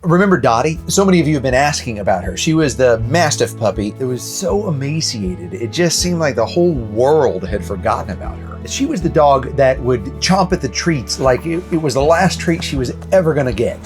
Remember Dottie? So many of you have been asking about her. She was the Mastiff puppy. It was so emaciated. It just seemed like the whole world had forgotten about her. She was the dog that would chomp at the treats like it was the last treat she was ever gonna get.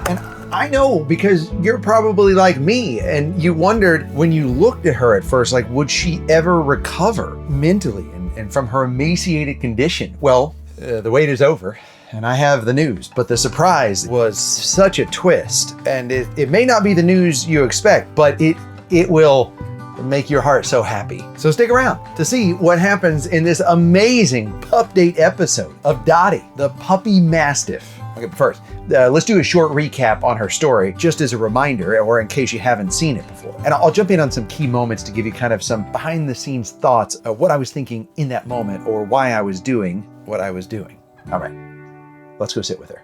And I know because you're probably like me and you wondered when you looked at her at first, like, would she ever recover mentally and from her emaciated condition? Well, the wait is over. And I have the news, but the surprise was such a twist. And it may not be the news you expect, but it will make your heart so happy. So stick around to see what happens in this amazing Pup Date episode of Dottie, the puppy mastiff. Okay, but first, let's do a short recap on her story, just as a reminder, or in case you haven't seen it before. And I'll jump in on some key moments to give you kind of some behind the scenes thoughts of what I was thinking in that moment or why I was doing what I was doing. All right. Let's go sit with her.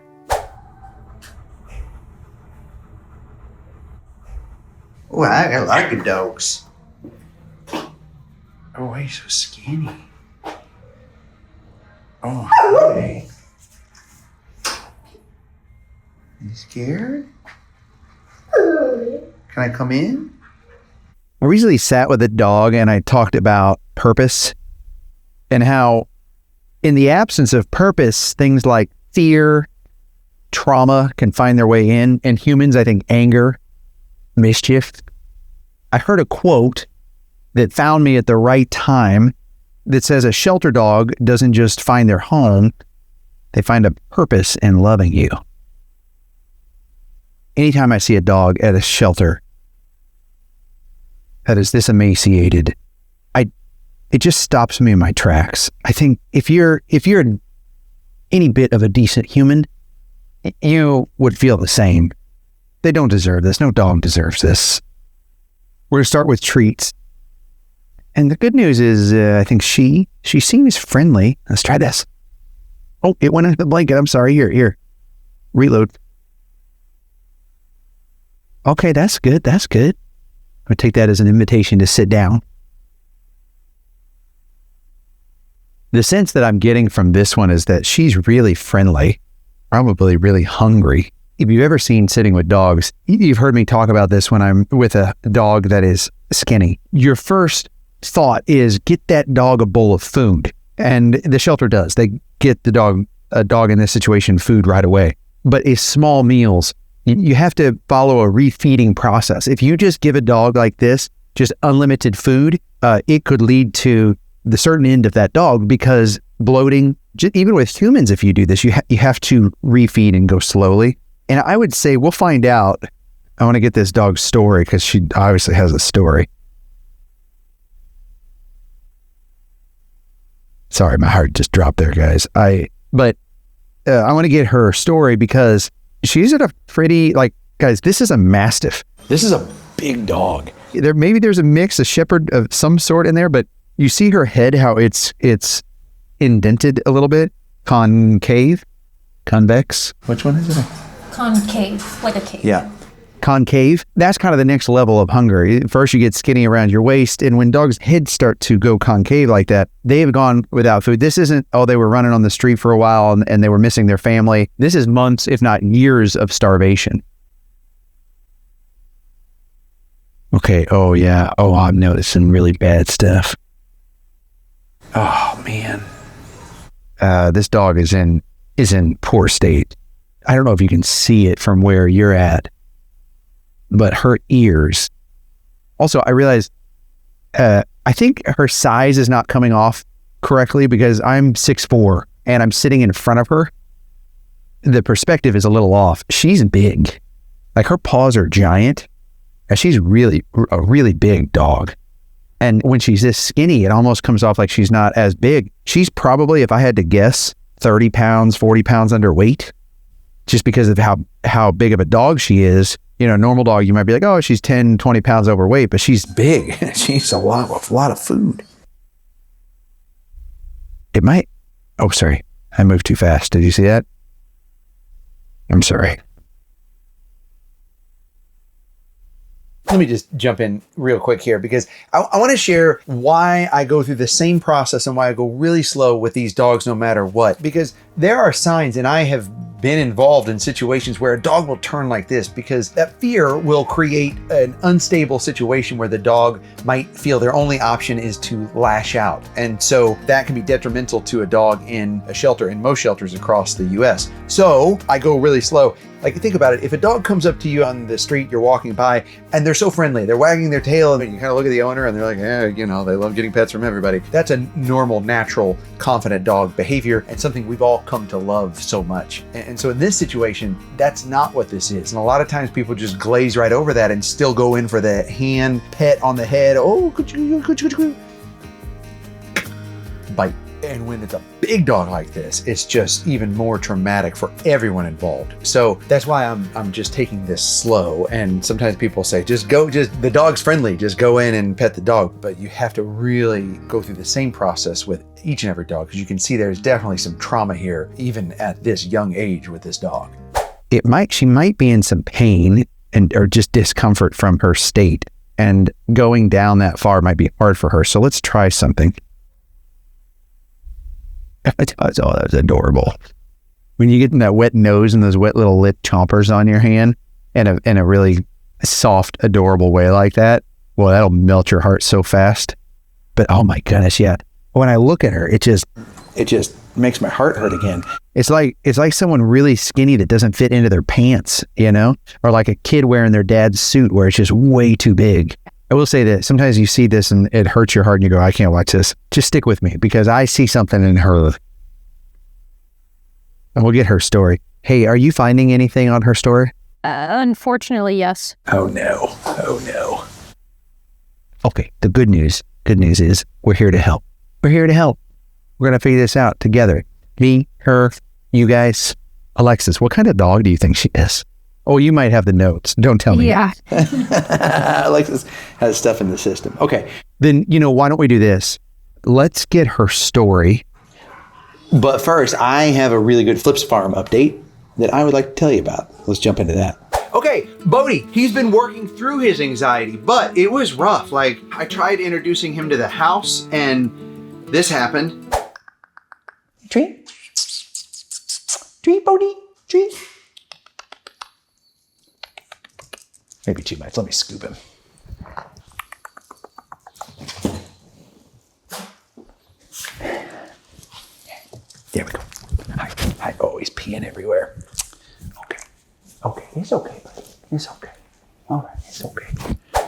Oh, I like the dogs. Oh, he's so skinny. Oh, hey. You scared? Can I come in? I recently sat with a dog and I talked about purpose and how in the absence of purpose, things like fear, trauma can find their way in, and humans, I think, anger, mischief. I heard a quote that found me at the right time that says a shelter dog doesn't just find their home, they find a purpose in loving you. Anytime I see a dog at a shelter that is this emaciated, it just stops me in my tracks. I think if you're any bit of a decent human, you would feel the same. They don't deserve this. No dog deserves this. We're going to start with treats. And the good news is, I think she seems friendly. Let's try this. Oh, it went into the blanket. I'm sorry. Here. Reload. Okay, that's good. I'm going to take that as an invitation to sit down. The sense that I'm getting from this one is that she's really friendly, probably really hungry. If you've ever seen Sitting with Dogs, you've heard me talk about this when I'm with a dog that is skinny. Your first thought is get that dog a bowl of food. And the shelter does. They get a dog in this situation food right away. But it's small meals. You have to follow a refeeding process. If you just give a dog like this, just unlimited food, it could lead to the certain end of that dog because bloating, even with humans, if you do this, you have to refeed and go slowly. And I would say we'll find out. I want to get this dog's story because she obviously has a story. Sorry, my heart just dropped there, guys. I want to get her story because she's at a pretty, guys, this is a Mastiff. This is a big dog. Maybe there's a mix, a shepherd of some sort in there, but you see her head, how it's indented a little bit? Concave? Convex? Which one is it? Concave, like a cave. Yeah. Concave. That's kind of the next level of hunger. First you get skinny around your waist, and when dogs' heads start to go concave like that, they have gone without food. This isn't, they were running on the street for a while and they were missing their family. This is months, if not years of starvation. Okay, oh yeah. Oh, I'm noticing really bad stuff. Oh man, this dog is in poor state. I don't know if you can see it from where you're at, but her ears. Also, I realized I think her size is not coming off correctly because I'm 6'4" and I'm sitting in front of her. The perspective is a little off. She's big, like her paws are giant, and she's a really big dog. And when she's this skinny, it almost comes off like she's not as big. She's probably, if I had to guess, 30 pounds, 40 pounds underweight, just because of how big of a dog she is. You know, a normal dog, you might be like, oh, she's 10, 20 pounds overweight, but she's big. She's a lot of food. It might, oh, sorry. I moved too fast. Did you see that? I'm sorry. Let me just jump in real quick here because I want to share why I go through the same process and why I go really slow with these dogs no matter what. Because there are signs, and I have been involved in situations where a dog will turn like this because that fear will create an unstable situation where the dog might feel their only option is to lash out. And so that can be detrimental to a dog in a shelter, in most shelters across the US. So I go really slow. Like, think about it. If a dog comes up to you on the street, you're walking by, and they're so friendly, they're wagging their tail, and you kind of look at the owner and they're like, they love getting pets from everybody. That's a normal, natural, confident dog behavior and something we've all come to love so much. And so in this situation, that's not what this is. And a lot of times people just glaze right over that and still go in for the hand pet on the head. Oh, bite. And when it's a big dog like this, it's just even more traumatic for everyone involved. So that's why I'm just taking this slow. And sometimes people say, the dog's friendly, just go in and pet the dog. But you have to really go through the same process with each and every dog, because you can see there's definitely some trauma here, even at this young age with this dog. She might be in some pain or just discomfort from her state. And going down that far might be hard for her. So let's try something. Oh, that was adorable. When you get that wet nose and those wet little lip chompers on your hand in a really soft, adorable way like that, well, that'll melt your heart so fast. But oh my goodness, yeah. When I look at her, it just makes my heart hurt again. It's like someone really skinny that doesn't fit into their pants, or like a kid wearing their dad's suit where it's just way too big. I will say that sometimes you see this and it hurts your heart and you go, I can't watch this. Just stick with me because I see something in her. And we'll get her story. Hey, are you finding anything on her story? Unfortunately, yes. Oh no. Okay, the good news is we're here to help. We're here to help. We're going to figure this out together. Me, her, you guys. Alexis, what kind of dog do you think she is? Oh, you might have the notes. Don't tell me. Yeah. Alexis has stuff in the system. Okay. Then, why don't we do this? Let's get her story. But first, I have a really good Flips Farm update that I would like to tell you about. Let's jump into that. Okay, Bodie, he's been working through his anxiety, but it was rough. Like, I tried introducing him to the house and this happened. Treat, Bodie, treat. Maybe 2 minutes. Let me scoop him. There we go. Hi. Oh, he's peeing everywhere. Okay. It's okay, buddy. It's okay. All right, it's okay.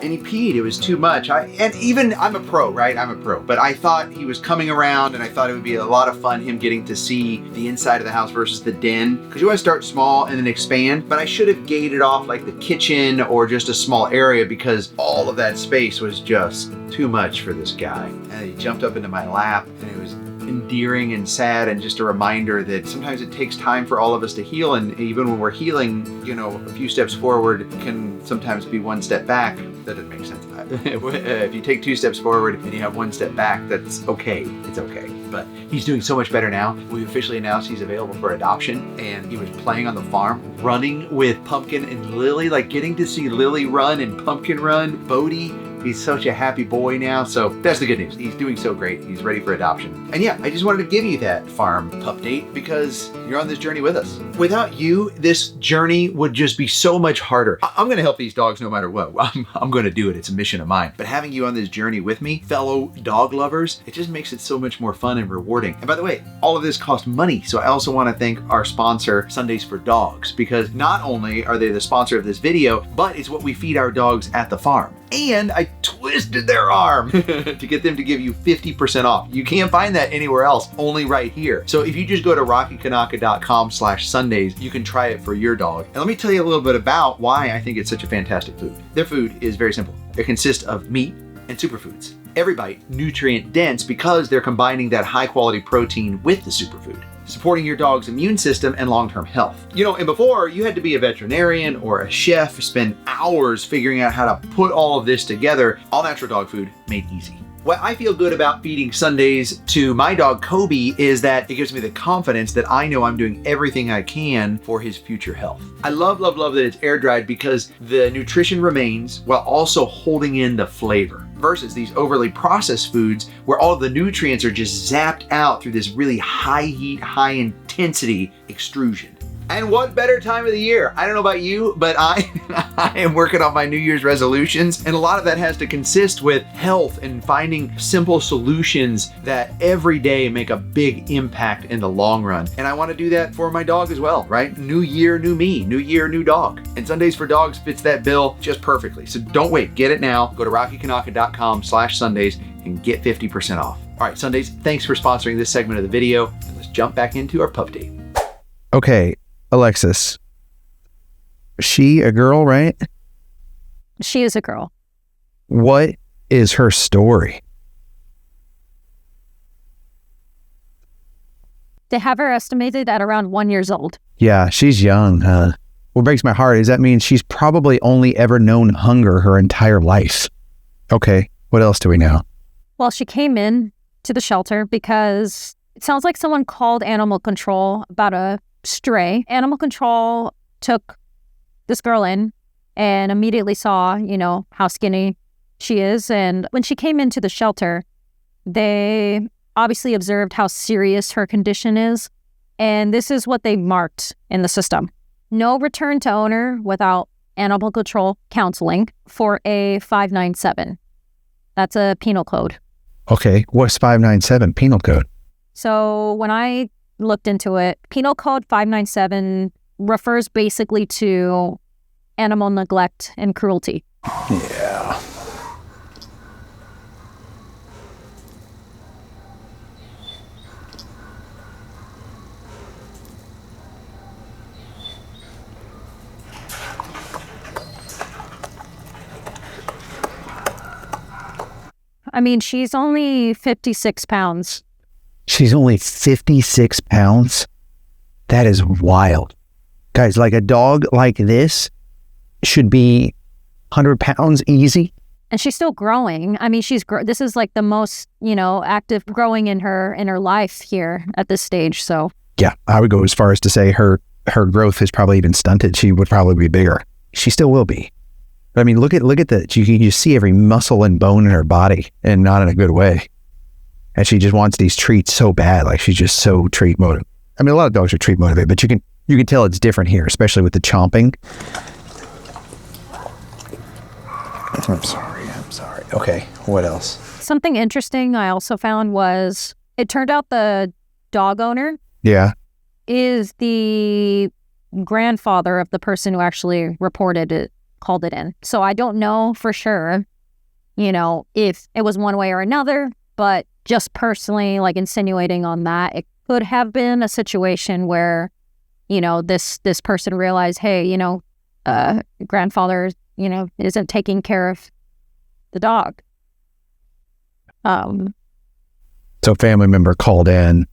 And he peed. It was too much. I'm a pro, right? I'm a pro. But I thought he was coming around and I thought it would be a lot of fun him getting to see the inside of the house versus the den. Because you want to start small and then expand. But I should have gated off like the kitchen or just a small area because all of that space was just too much for this guy. And he jumped up into my lap and it was endearing and sad and just a reminder that sometimes it takes time for all of us to heal, and even when we're healing, a few steps forward can sometimes be one step back. That doesn't make sense. If you take 2 steps forward and you have 1 step back, that's okay. It's okay. But he's doing so much better now. We officially announced he's available for adoption, and he was playing on the farm, running with Pumpkin and Lily, like getting to see Lily run and Pumpkin run. Bodie, he's such a happy boy now. So that's the good news. He's doing so great. He's ready for adoption. And yeah, I just wanted to give you that farm update because you're on this journey with us. Without you, this journey would just be so much harder. I'm going to help these dogs no matter what. I'm going to do it. It's a mission of mine. But having you on this journey with me, fellow dog lovers, it just makes it so much more fun and rewarding. And by the way, all of this costs money. So I also want to thank our sponsor, Sundays for Dogs, because not only are they the sponsor of this video, but it's what we feed our dogs at the farm. And I twisted their arm to get them to give you 50% off. You can't find that anywhere else, only right here. So if you just go to rockykanaka.com/Sundays, you can try it for your dog. And let me tell you a little bit about why I think it's such a fantastic food. Their food is very simple. It consists of meat and superfoods. Every bite nutrient dense because they're combining that high quality protein with the superfood, supporting your dog's immune system and long-term health. And before you had to be a veterinarian or a chef, spend hours figuring out how to put all of this together. All natural dog food made easy. What I feel good about feeding Sundays to my dog Kobe is that it gives me the confidence that I know I'm doing everything I can for his future health. I love that it's air dried because the nutrition remains while also holding in the flavor, versus these overly processed foods where all of the nutrients are just zapped out through this really high heat, high intensity extrusion. And what better time of the year? I don't know about you, but I am working on my New Year's resolutions, and a lot of that has to consist with health and finding simple solutions that every day make a big impact in the long run. And I want to do that for my dog as well, right? New year, new me, new year, new dog. And Sundays for Dogs fits that bill just perfectly. So don't wait, get it now. Go to rockykanaka.com/Sundays and get 50% off. All right, Sundays, thanks for sponsoring this segment of the video. And let's jump back into our pup date. Okay, Alexis. She a girl, right? She is a girl. What is her story? They have her estimated at around 1 year old. Yeah, she's young, huh? What breaks my heart is that means she's probably only ever known hunger her entire life. Okay, what else do we know? Well, she came in to the shelter because it sounds like someone called animal control about a stray. Animal control took this girl in and immediately saw, how skinny she is. And when she came into the shelter, they obviously observed how serious her condition is. And this is what they marked in the system. No return to owner without animal control counseling for a 597. That's a penal code. Okay, what's 597 penal code? So when I looked into it, Penal Code 597 refers basically to animal neglect and cruelty. Yeah. I mean, she's only 56 pounds. She's only 56 pounds? That is wild. Guys, like a dog like this should be 100 pounds easy. And she's still growing. I mean, this is like the most, active growing in her life here at this stage. So Yeah, I would go as far as to say her growth has probably even stunted. She would probably be bigger. She still will be. But I mean, look at you can just see every muscle and bone in her body, and not in a good way. And she just wants these treats so bad. Like, she's just so treat motivated. I mean, a lot of dogs are treat motivated, but you can tell it's different here, especially with the chomping. I'm sorry. Okay, what else? something interesting I also found was it turned out the dog owner is the grandfather of the person who actually reported it, called it in. So I don't know for sure, if it was one way or another, but just personally, like insinuating on that, it could have been a situation where, this person realized, hey, grandfather, isn't taking care of the dog. So family member called in.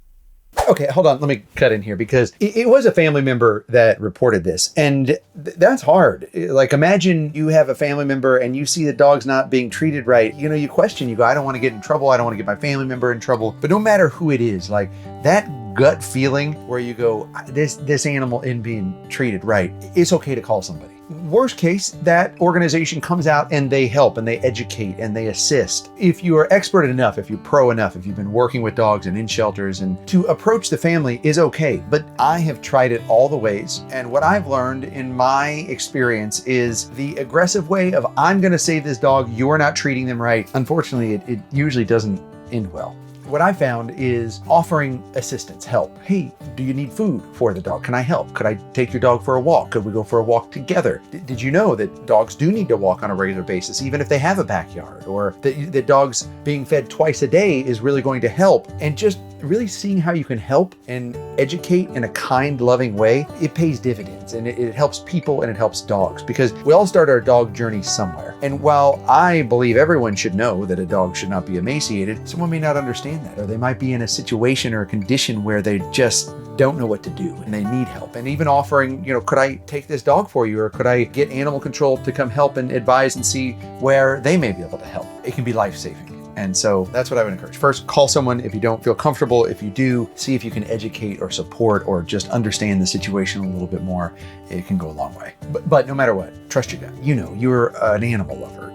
Okay, hold on. Let me cut in here because it was a family member that reported this. And that's hard. Like, imagine you have a family member and you see the dog's not being treated right. You question, you go, I don't want to get in trouble. I don't want to get my family member in trouble. But no matter who it is, like that gut feeling where you go, this animal isn't being treated right, it's okay to call somebody. Worst case, that organization comes out and they help and they educate and they assist. If you are expert enough, if you're pro enough, if you've been working with dogs and in shelters, and to approach the family is okay. But I have tried it all the ways. And what I've learned in my experience is the aggressive way of, I'm going to save this dog, you're not treating them right. Unfortunately, it usually doesn't end well. What I found is offering assistance, help. Hey, do you need food for the dog? Can I help? Could I take your dog for a walk? Could we go for a walk together? Did you know that dogs do need to walk on a regular basis, even if they have a backyard? Or that dogs being fed twice a day is really going to help? And just really seeing how you can help and educate in a kind, loving way, it pays dividends, and it helps people and it helps dogs, because we all start our dog journey somewhere. And while I believe everyone should know that a dog should not be emaciated, someone may not understand that, or they might be in a situation or a condition where they just don't know what to do and they need help. And even offering, could I take this dog for you, or could I get animal control to come help and advise and see where they may be able to help? It can be life-saving. And so that's what I would encourage. First, call someone if you don't feel comfortable. If you do, see if you can educate or support or just understand the situation a little bit more. It can go a long way. But no matter what, trust your gut. You're an animal lover.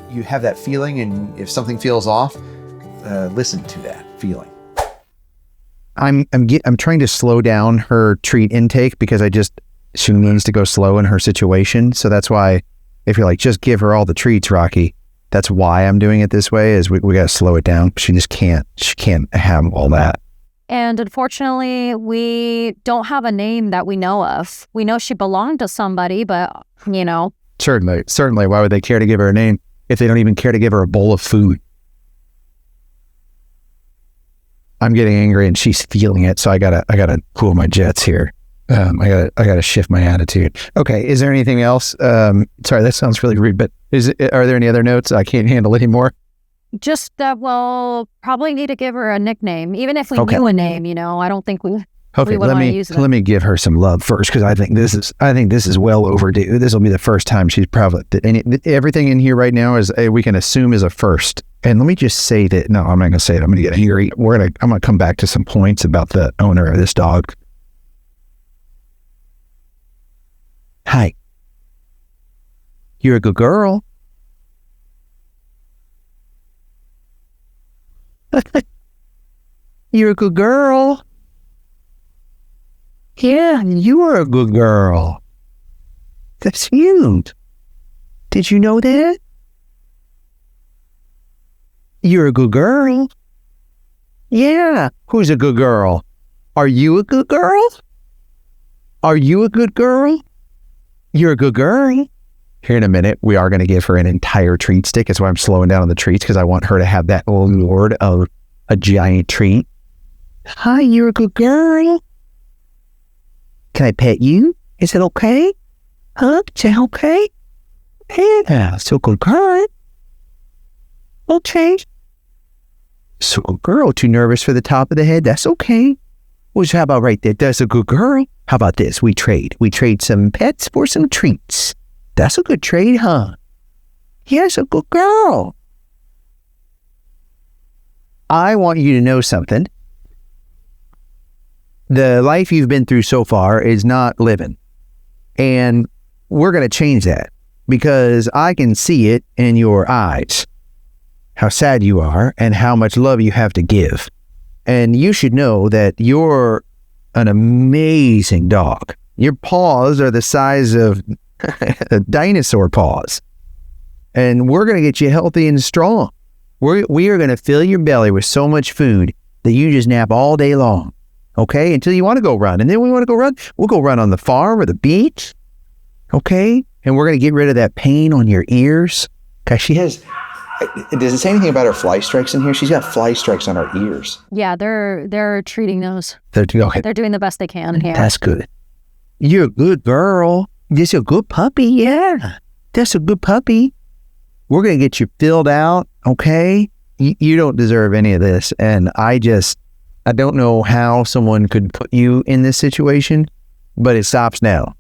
You have that feeling, and if something feels off, listen to that feeling. I'm trying to slow down her treat intake because she needs to go slow in her situation. So that's why if you're like, just give her all the treats, Rocky, that's why I'm doing it this way, is we got to slow it down. She can't have all that. And unfortunately, we don't have a name that we know of. We know she belonged to somebody, but, you know. Certainly. Why would they care to give her a name if they don't even care to give her a bowl of food? I'm getting angry and she's feeling it, so I gotta cool my jets here. I gotta shift my attitude. Okay, is there anything else? Sorry, that sounds really rude, but are there any other notes I can't handle anymore? Just that we'll probably need to give her a nickname, even if we knew a name. You know, I don't think we would want to use it. Let me give her some love first, because I think this is well overdue. This will be the first time she's probably everything in here right now is we can assume is a first. And let me just say that no, I'm not gonna say it. I'm gonna get angry. I'm gonna come back to some points about the owner of this dog. Hi. You're a good girl. You're a good girl. Yeah, you are a good girl. That's cute. Did you know that? You're a good girl. Yeah. Who's a good girl? Are you a good girl? Are you a good girl? You're a good girl. Here in a minute, we are going to give her an entire treat stick. That's why I'm slowing down on the treats, because I want her to have that lord of a giant treat. Hi, you're a good girl. Can I pet you? Is it okay? Huh? Is it okay? Yeah, so good girl. Okay. So good girl. Too nervous for the top of the head? That's okay. Well, how about right there? That's a good girl. How about this? We trade some pets for some treats. That's a good trade, huh? Yes, a good girl. I want you to know something. The life you've been through so far is not living. And we're going to change that, because I can see it in your eyes, how sad you are and how much love you have to give. And you should know that you're an amazing dog. Your paws are the size of dinosaur paws. And we're going to get you healthy and strong. We are going to fill your belly with so much food that you just nap all day long. Okay? Until you want to go run. And then we want to go run. We'll go run on the farm or the beach. Okay? And we're going to get rid of that pain on your ears. Because she has... Does it say anything about her fly strikes in here? She's got fly strikes on her ears. Yeah, they're treating those. They're doing the best they can here. That's good. You're a good girl. Just a good puppy. Yeah, that's a good puppy. We're going to get you filled out, okay? You don't deserve any of this. And I don't know how someone could put you in this situation, but it stops now.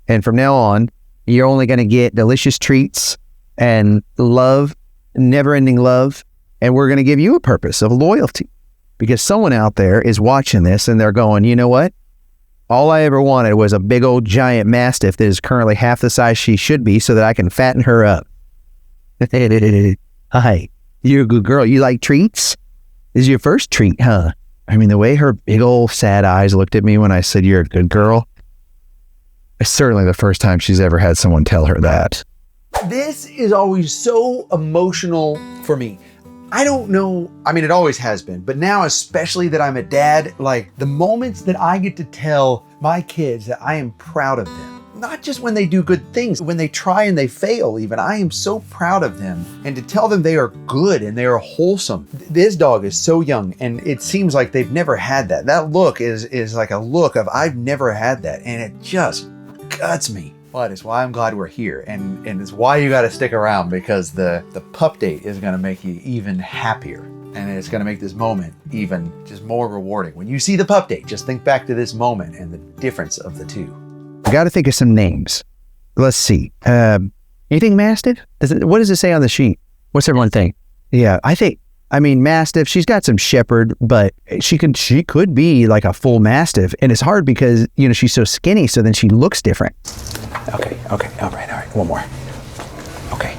And from now on, you're only going to get delicious treats and love, never-ending love, and we're going to give you a purpose of loyalty, because someone out there is watching this and they're going, you know what? All I ever wanted was a big old giant mastiff that is currently half the size she should be, so that I can fatten her up. Hi, you're a good girl. You like treats? This is your first treat, huh? I mean, the way her big old sad eyes looked at me when I said you're a good girl, it's certainly the first time she's ever had someone tell her that. This is always so emotional for me. I don't know, I mean, it always has been, but now especially that I'm a dad, like the moments that I get to tell my kids that I am proud of them, not just when they do good things, when they try and they fail even, I am so proud of them, and to tell them they are good and they are wholesome. This dog is so young, and it seems like they've never had that. That look is like a look of I've never had that, and it just guts me. But it's why I'm glad we're here, and it's why you got to stick around, because the pup date is going to make you even happier, and it's going to make this moment even just more rewarding. When you see the pup date, just think back to this moment and the difference of the two. I got to think of some names. Let's see. Anything Mastiff? What does it say on the sheet? What's everyone think? Yeah, I mean, Mastiff, she's got some Shepherd, but she could be like a full Mastiff. And it's hard because, you know, she's so skinny, so then she looks different. Okay. All right. One more. Okay.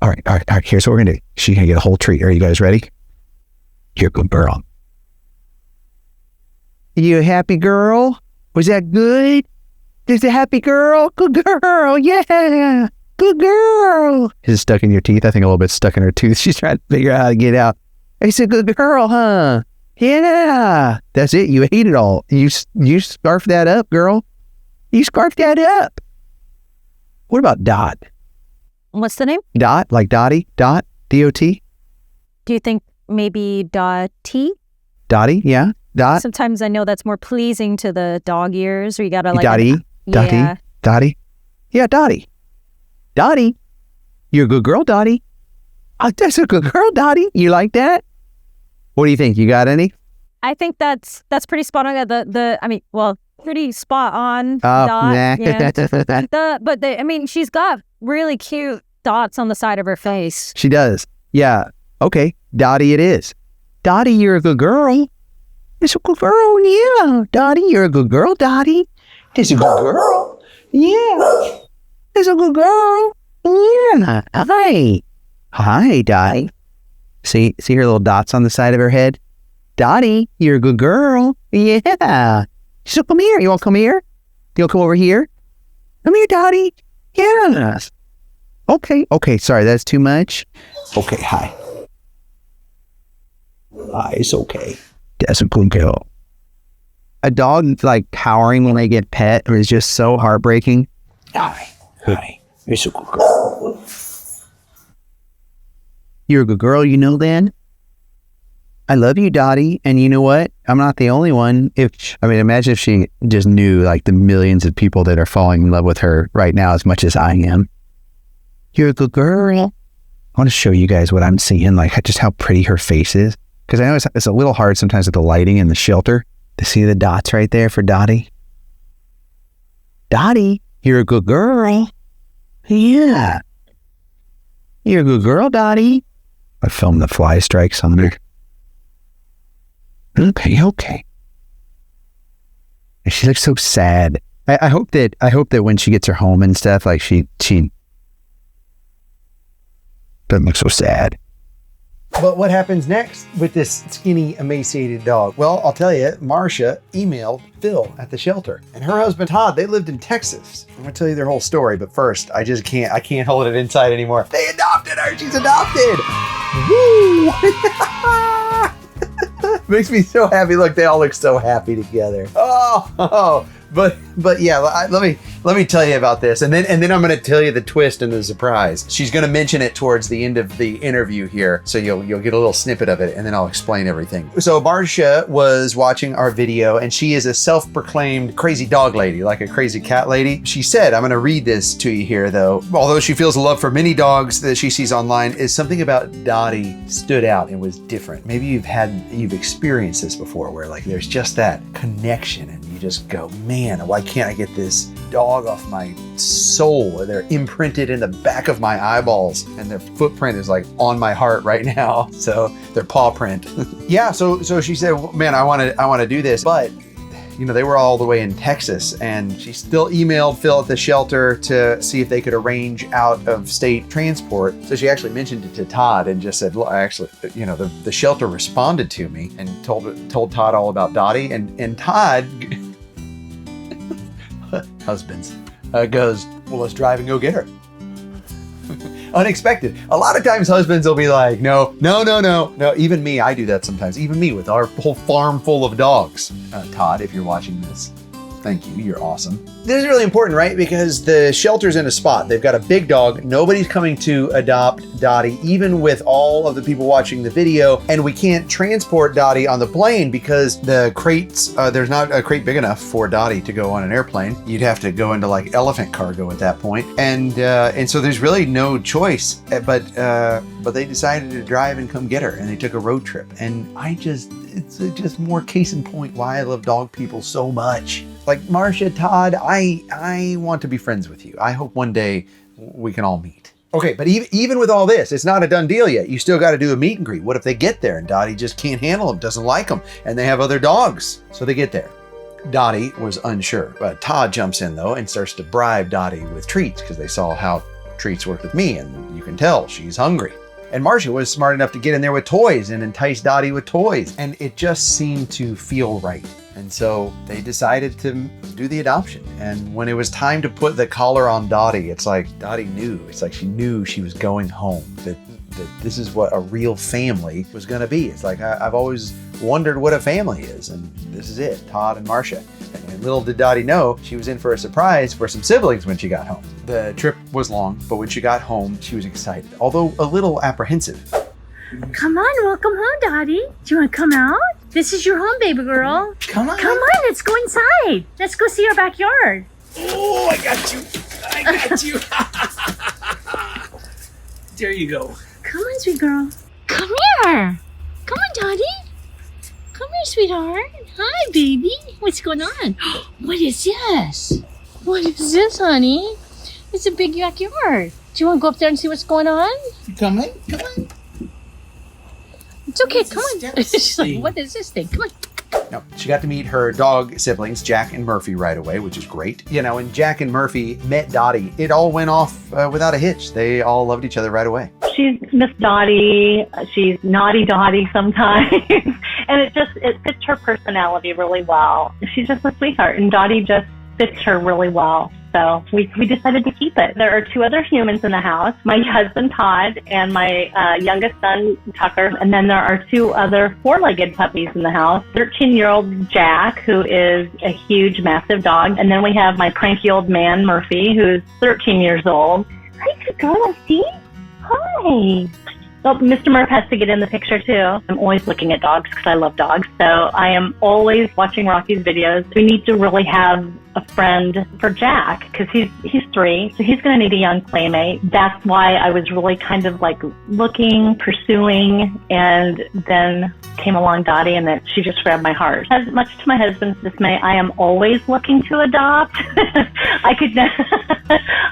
All right. Here's what we're going to do. She's going to get a whole treat. Are you guys ready? You're a good girl. You a happy girl? Was that good? Is a happy girl? Good girl. Yeah. Good girl. Is it stuck in your teeth? I think a little bit stuck in her tooth. She's trying to figure out how to get out. It's a good girl, huh? Yeah. That's it. You ate it all. You scarfed that up, girl. You scarfed that up. What about Dot? What's the name? Dot, like Dottie? Dot? D-O-T? Do you think maybe Dottie? Dottie, yeah. Dot. Sometimes I know that's more pleasing to the dog ears, or you gotta like Dottie. Dottie. Yeah. Dottie. Yeah, Dottie. Dottie. You're a good girl, Dottie. Oh, that's a good girl, Dottie. You like that? What do you think? You got any? I think that's pretty spot on. Pretty spot on. Oh, Dot. nah. Yeah. She's got really cute dots on the side of her face. She does. Yeah. Okay. Dottie it is. Dottie, you're a good girl. It's a good girl. Yeah. Dottie, you're a good girl, Dottie. It's a good girl. Yeah. It's a good girl. Yeah. Hi. Hi, Dottie. See her little dots on the side of her head? Dottie, you're a good girl. Yeah. So come here. You want to come here? You want to come over here? Come here, Dottie. Yes. Okay. Sorry, that's too much. Okay, hi. Hi, it's okay. That's a good girl. A dog like cowering when they get pet is just so heartbreaking. Hi. It's a good girl. You're a good girl, you know that? I love you, Dottie. And you know what? I'm not the only one. Imagine if she just knew like the millions of people that are falling in love with her right now as much as I am. You're a good girl. I want to show you guys what I'm seeing, like just how pretty her face is. Because I know it's a little hard sometimes with the lighting in the shelter to see the dots right there for Dottie. Dottie, you're a good girl. Yeah. You're a good girl, Dottie. I filmed the fly strikes on her. Okay. And she looks so sad. I hope that when she gets her home and stuff, like she doesn't look so sad. But what happens next with this skinny, emaciated dog? Well, I'll tell you, Marcia emailed Phil at the shelter. And her husband, Todd, they lived in Texas. I'm going to tell you their whole story, but first, I can't hold it inside anymore. They adopted her. She's adopted. Woo! Makes me so happy. Look, they all look so happy together. But yeah, let me tell you about this, and then I'm going to tell you the twist and the surprise. She's going to mention it towards the end of the interview here, so you'll get a little snippet of it, and then I'll explain everything. So Marcia was watching our video, and she is a self-proclaimed crazy dog lady, like a crazy cat lady. She said, I'm going to read this to you here, though. Although she feels a love for many dogs that she sees online, is something about Dottie stood out and was different. Maybe you've experienced this before, where like there's just that connection, and you just go, man, why can't I get this dog off my soul? They're imprinted in the back of my eyeballs, and their footprint is like on my heart right now. So their paw print. Yeah. So she said, man, I want to do this, but they were all the way in Texas, and she still emailed Phil at the shelter to see if they could arrange out of state transport. So she actually mentioned it to Todd and just said, look, actually, the shelter responded to me and told Todd all about Dottie, and Todd husbands goes, well, let's drive and go get her. Unexpected. A lot of times husbands will be like, no. Even me, I do that sometimes. Even me with our whole farm full of dogs. Todd, if you're watching this, thank you. You're awesome. This is really important, right? Because the shelter's in a spot. They've got a big dog. Nobody's coming to adopt Dottie, even with all of the people watching the video. And we can't transport Dottie on the plane because the crates, there's not a crate big enough for Dottie to go on an airplane. You'd have to go into like elephant cargo at that point. And so there's really no choice. But they decided to drive and come get her, and they took a road trip. And it's just more case in point why I love dog people so much. Like Marcia, Todd, I want to be friends with you. I hope one day we can all meet. Okay, but even with all this, it's not a done deal yet. You still got to do a meet and greet. What if they get there and Dottie just can't handle them, doesn't like them, and they have other dogs? So they get there. Dottie was unsure, but Todd jumps in though and starts to bribe Dottie with treats because they saw how treats work with me, and you can tell she's hungry. And Marcia was smart enough to get in there with toys and entice Dottie with toys, and it just seemed to feel right. And so they decided to do the adoption. And when it was time to put the collar on Dottie, it's like Dottie knew. It's like she knew she was going home, that this is what a real family was going to be. It's like I've always wondered what a family is, and this is it, Todd and Marcia. And little did Dottie know she was in for a surprise for some siblings when she got home. The trip was long, but when she got home, she was excited, although a little apprehensive. Come on, welcome home, Dottie. Do you want to come out? This is your home, baby girl. Come on. Come on, let's go inside. Let's go see our backyard. Oh, I got you. I got you. There you go. Come on, sweet girl. Come here. Come on, Dottie. Come here, sweetheart. Hi, baby. What's going on? What is this? What is this, honey? It's a big backyard. Do you want to go up there and see what's going on? Come on. Come on. It's okay. What's Come on. this She's like, thing? what is this thing? Come on. No, she got to meet her dog siblings, Jack and Murphy, right away, which is great. You know, when Jack and Murphy met Dottie, it all went off without a hitch. They all loved each other right away. She's Miss Dottie. She's naughty Dottie sometimes. And it fits her personality really well. She's just a sweetheart, and Dottie just fits her really well. So we decided to keep it. There are 2 other humans in the house, my husband Todd and my youngest son Tucker. And then there are 2 other 4-legged puppies in the house. 13-year-old Jack, who is a huge, massive dog. And then we have my cranky old man Murphy, who's 13 years old. Hi, good girl, see? Hi. Well, Mr. Murph has to get in the picture too. I'm always looking at dogs because I love dogs. So I am always watching Rocky's videos. We need to really have a friend for Jack because he's 3, so he's going to need a young playmate. That's why I was really kind of like looking, pursuing, and then came along Dottie, and that she just grabbed my heart. As much to my husband's dismay, I am always looking to adopt.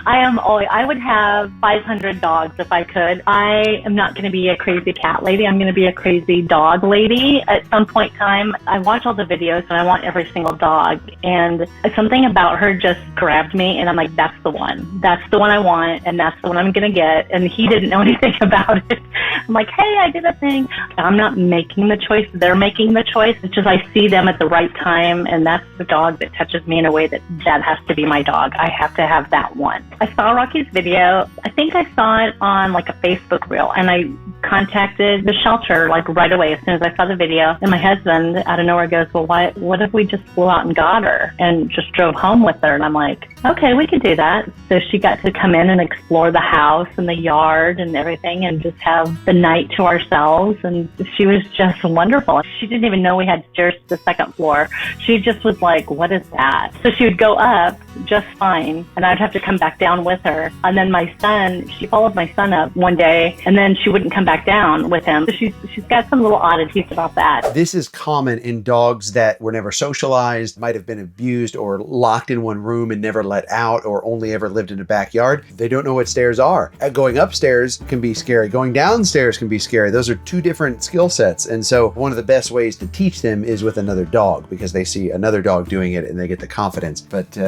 I would have 500 dogs if I could. I am not going to be a crazy cat lady. I'm going to be a crazy dog lady at some point in time. I watch all the videos and I want every single dog, and something about her just grabbed me, and I'm like, that's the one. That's the one I want, and that's the one I'm going to get. And he didn't know anything about it. I'm like, hey, I did a thing. I'm not making the choice. They're making the choice. It's just I see them at the right time, and that's the dog that touches me in a way that has to be my dog. I have to have that one. I saw Rocky's video. I think I saw it on like a Facebook reel, and I contacted the shelter like right away as soon as I saw the video. And my husband out of nowhere goes, well, what if we just flew out and got her and just drove home with her? And I'm like, okay, we could do that. So she got to come in and explore the house and the yard and everything and just have the night to ourselves. And she was just wonderful. She didn't even know we had stairs to the 2nd floor. She just was like, what is that? So she would go up just fine, and I'd have to come back down with her. And then my son, she followed my son up one day, and then she wouldn't come back down with him. So she's got some little oddities about that. This is common in dogs that were never socialized, might have been abused or locked in one room and never let out, or only ever lived in a backyard. They don't know what stairs are. Going upstairs can be scary. Going downstairs can be scary. Those are 2 different skill sets. And so one of the best ways to teach them is with another dog, because they see another dog doing it and they get the confidence. But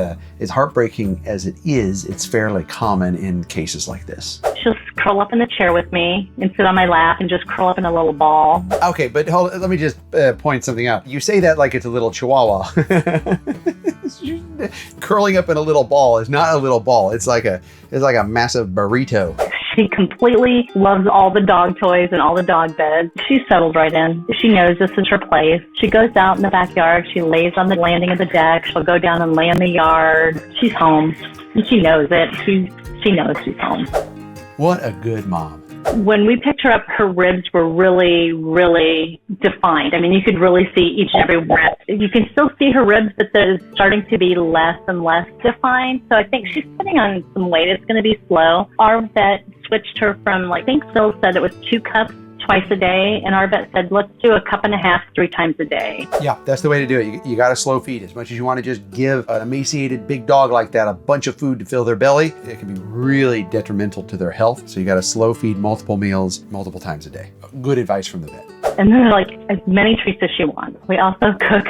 as heartbreaking as it is, it's fairly common in cases like this. She'll curl up in the chair with me and sit on my lap and just curl up in a little ball. Okay, but let me just point something out. You say that like it's a little chihuahua. Curling up in a little ball is not a little ball. It's like a massive burrito. She completely loves all the dog toys and all the dog beds. She's settled right in. She knows this is her place. She goes out in the backyard. She lays on the landing of the deck. She'll go down and lay in the yard. She's home. And she knows it. She knows she's home. What a good mom. When we picked her up, her ribs were really, really defined. I mean, you could really see each and every rib. You can still see her ribs, but they're starting to be less and less defined. So I think she's putting on some weight. It's going to be slow. Our vet switched her from, I think Phil said it was 2 cups twice a day, and our vet said, let's do 1.5 cups 3 times a day. Yeah, that's the way to do it. You got to slow feed. As much as you want to just give an emaciated big dog like that a bunch of food to fill their belly, it can be really detrimental to their health. So you got to slow feed multiple meals, multiple times a day. Good advice from the vet. And then like as many treats as she wants. We also cook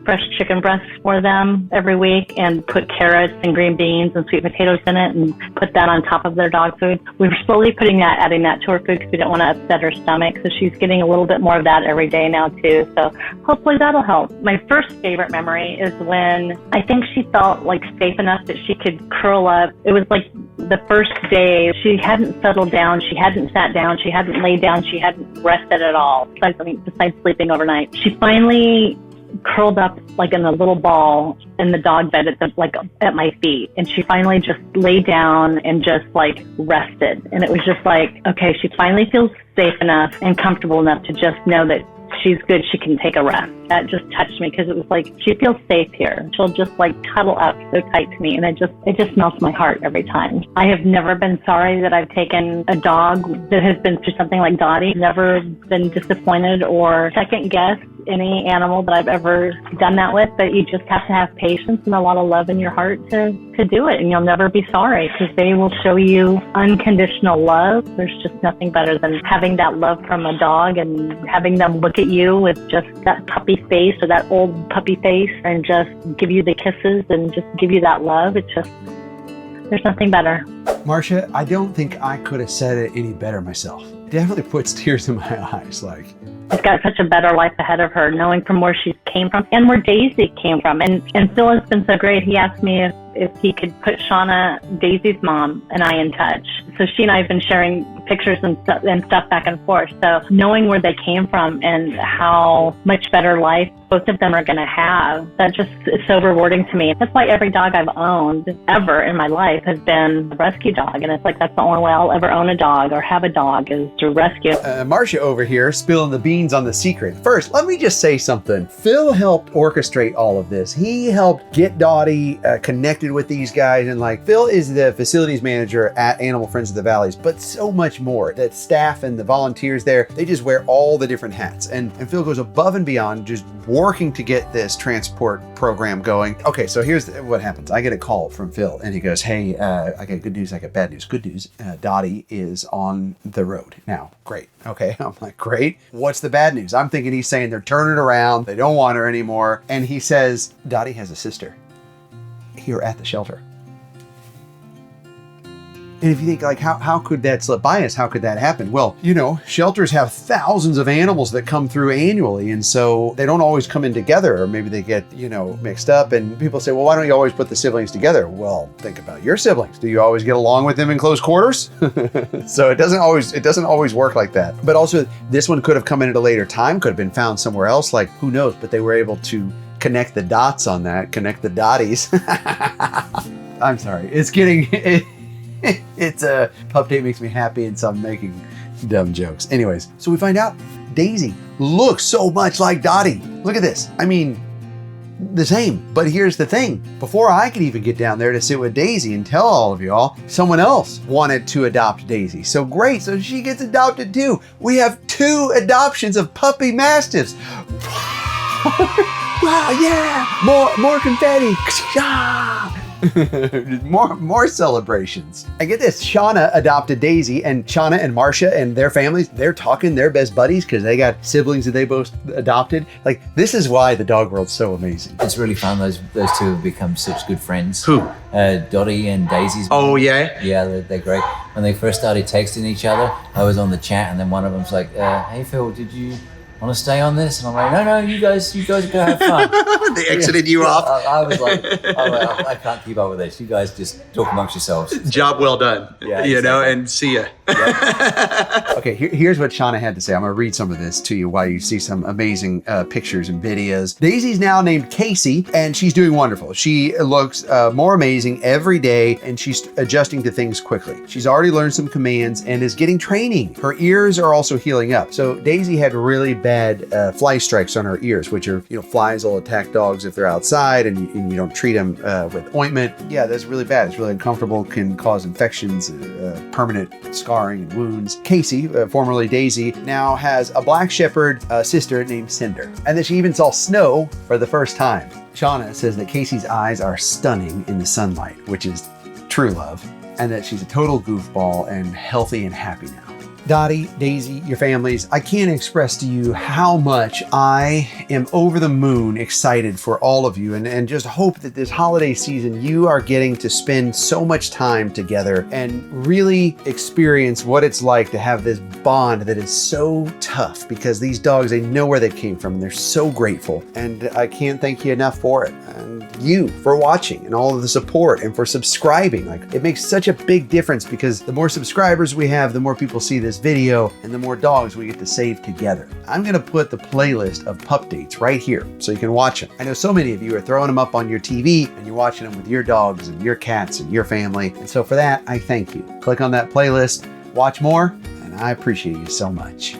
fresh chicken breasts for them every week and put carrots and green beans and sweet potatoes in it and put that on top of their dog food. We were slowly adding that to her food because we didn't want to upset her stomach. So she's getting a little bit more of that every day now too. So hopefully that'll help. My first favorite memory is when I think she felt like safe enough that she could curl up. It was like the first day. She hadn't settled down. She hadn't sat down. She hadn't laid down. She hadn't rested at all, besides sleeping overnight. She finally curled up like in a little ball in the dog bed at my feet, and she finally just laid down and just like rested. And it was just like, okay, she finally feels safe enough and comfortable enough to just know that she's good, she can take a rest. That just touched me because it was like, she feels safe here. She'll just like cuddle up so tight to me, and it just melts my heart every time. I have never been sorry that I've taken a dog that has been through something like Dottie. Never been disappointed or second guessed any animal that I've ever done that with, but you just have to have patience and a lot of love in your heart to do it, and you'll never be sorry because they will show you unconditional love. There's just nothing better than having that love from a dog and having them look at you with just that puppy face or that old puppy face and just give you the kisses and just give you that love. It's just, there's nothing better. Marcia, I don't think I could have said it any better myself. It definitely puts tears in my eyes. Like, she's got such a better life ahead of her, knowing from where she came from and where Daisy came from. And Phil has been so great. He asked me if he could put Shauna, Daisy's mom, and I in touch. So she and I have been sharing pictures and stuff back and forth. So knowing where they came from and how much better life both of them are going to have, that just is so rewarding to me. That's why every dog I've owned ever in my life has been a rescue dog. And it's like, that's the only way I'll ever own a dog or have a dog is through rescue. Marcia over here spilling the beans on the secret. First, let me just say something. Phil helped orchestrate all of this. He helped get Dottie connected with these guys. And like, Phil is the facilities manager at Animal Friends of the Valleys, but so much more. That staff and the volunteers there, they just wear all the different hats. And Phil goes above and beyond, just working to get this transport program going. Okay, so here's what happens. I get a call from Phil and he goes, hey, I got good news, I got bad news. Good news, Dottie is on the road now. Great. Okay, I'm like, great. What's the bad news? I'm thinking he's saying they're turning around, they don't want her anymore. And he says, Dottie has a sister here at the shelter. And if you think like, how could that slip by us? How could that happen? Well, you know, shelters have thousands of animals that come through annually. And so they don't always come in together, or maybe they get, you know, mixed up. And people say, well, why don't you always put the siblings together? Well, think about your siblings. Do you always get along with them in close quarters? So it doesn't always work like that. But also this one could have come in at a later time, could have been found somewhere else. Like, who knows? But they were able to connect the dots on that, connect the dotties. I'm sorry. It's a pup date makes me happy, and so I'm making dumb jokes. Anyways, so we find out Daisy looks so much like Dottie. Look at this. I mean, the same. But here's the thing. Before I could even get down there to sit with Daisy and tell all of y'all, someone else wanted to adopt Daisy. So great. So she gets adopted too. We have 2 adoptions of puppy mastiffs. Wow, yeah. More confetti. more celebrations. I get this. Shauna adopted Daisy, and Shauna and Marcia and their families, they're talking, they're best buddies because they got siblings that they both adopted. Like, this is why the dog world's so amazing. It's really fun. Those 2 have become such good friends. Who? Dottie and Daisy's Oh, mom. yeah? Yeah, they're great. When they first started texting each other, I was on the chat, and then one of them's like, hey Phil, did you want to stay on this? And I'm like, no, you guys go have fun. They exited you off. I was like, I can't keep up with this. You guys just talk amongst yourselves. Job well done. Yeah, you know, exactly. and see ya. Okay, here's what Shauna had to say. I'm going to read some of this to you while you see some amazing pictures and videos. Daisy's now named Casey, and she's doing wonderful. She looks more amazing every day, and she's adjusting to things quickly. She's already learned some commands and is getting training. Her ears are also healing up. So Daisy had really bad fly strikes on her ears, which are, you know, flies will attack dogs if they're outside and you don't treat them with ointment. Yeah, that's really bad. It's really uncomfortable, can cause infections, permanent scarring and wounds. Casey, formerly Daisy, now has a black shepherd sister named Cinder, and that she even saw snow for the first time. Shauna says that Casey's eyes are stunning in the sunlight, which is true love, and that she's a total goofball and healthy and happy now. Dottie, Daisy, your families, I can't express to you how much I am over the moon excited for all of you and just hope that this holiday season you are getting to spend so much time together and really experience what it's like to have this bond that is so tough, because these dogs, they know where they came from and they're so grateful. And I can't thank you enough for it. And you for watching and all of the support and for subscribing. Like, it makes such a big difference, because the more subscribers we have, the more people see this video and the more dogs we get to save together. I'm going to put the playlist of pup dates right here so you can watch them. I know so many of you are throwing them up on your TV and you're watching them with your dogs and your cats and your family. And so for that, I thank you. Click on that playlist, watch more, and I appreciate you so much.